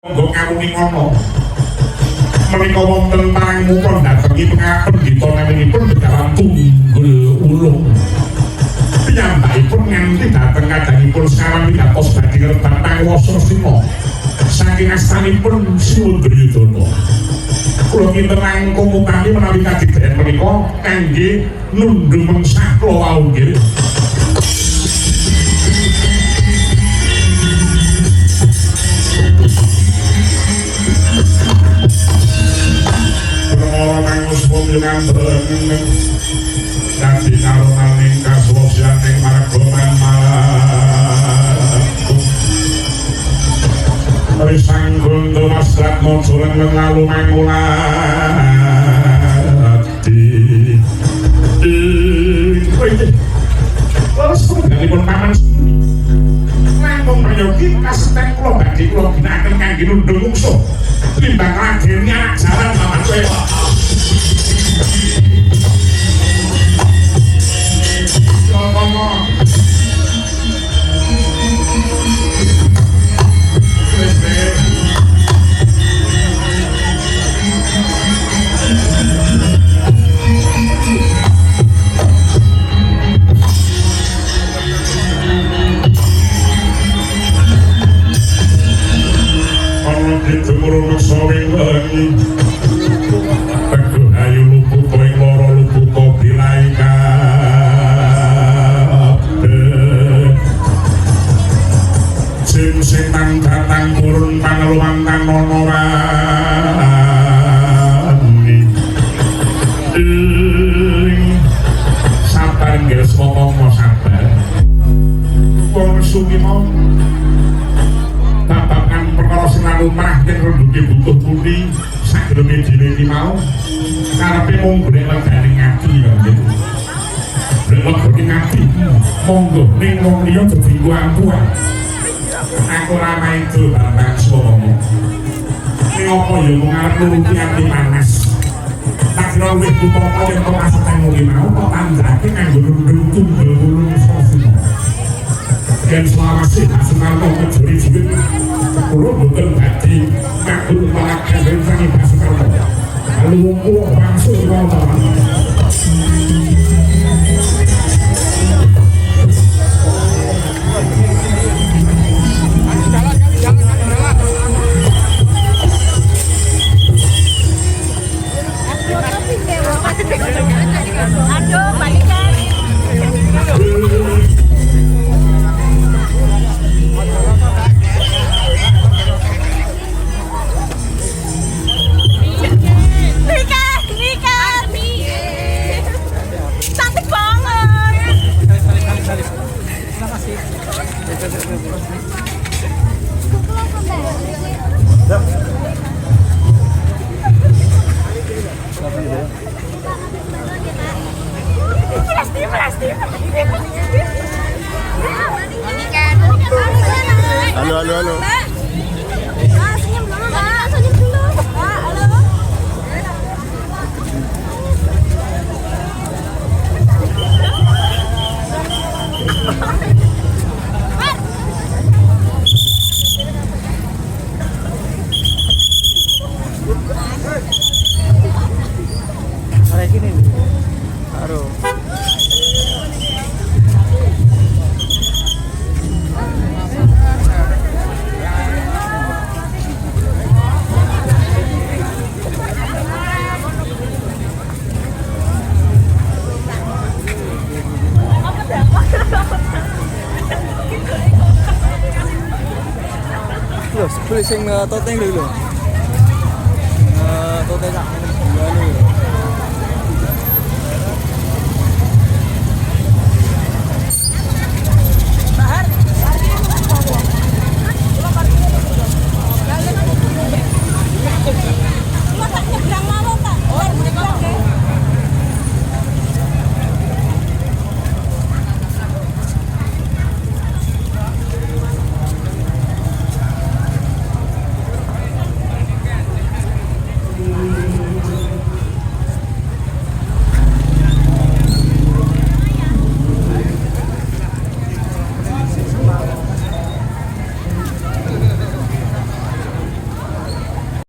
Monggo kawuni ngono. Menika wonten parang muka datengi pengapen kita naminipun Begawan Tunggul Ulung. Piyambakipun nganti dhateng kadangipun sawan wigatos badhe ngerebak panguwasa Sina. Saking astanipun Siwa Duryudana. Kula kinten langkung utami menawi kadigdayan menika kangge nundhung mengsah kula wau nggih. Mangus pumyungan bereneng dadi karonaning kaswasyaning margoman malaku risang gundu masrat mojolan lalu mangulati terus pun paman langkung prayogi kasetan kula badhe kula ginakaken kangge nundhung mungsuh timbang ladeni anak jalan paman kowe. Itu merunuk sawing wengi Teguh ayu luput koing loro luput kopi lai kabeh Sim setan datang turun pangeluan tanono wani Sabar nggih semoga sabar Wong sugi mau babakan perkara sinan lumrah yen renduke butuh pundi sagreme dhewe iki mau karepe mung golek legane ngati lho nggih. Golek legane ngati monggo ning wong liya dadi ampuhan. Aku ora maido Bambang Swama. Ning apa ya mung arep nuruti ati panas. Tak kira wis buta yen kok aseten iki mau kok tandake kanggo nundung Tunggul Ulung Sasina. Dan selama sih Sumarno mencuri duit kulo bukan hati ngabul melakukan rencana Pak Sumarno lalu ngumpul langsung ngomong aduh balikan Halo. Senyum dulu, Mbak. Senyum dulu. Mbak, halo. Ada gini. Aduh. Loh, seperti sing toteng dulu. Toteng tak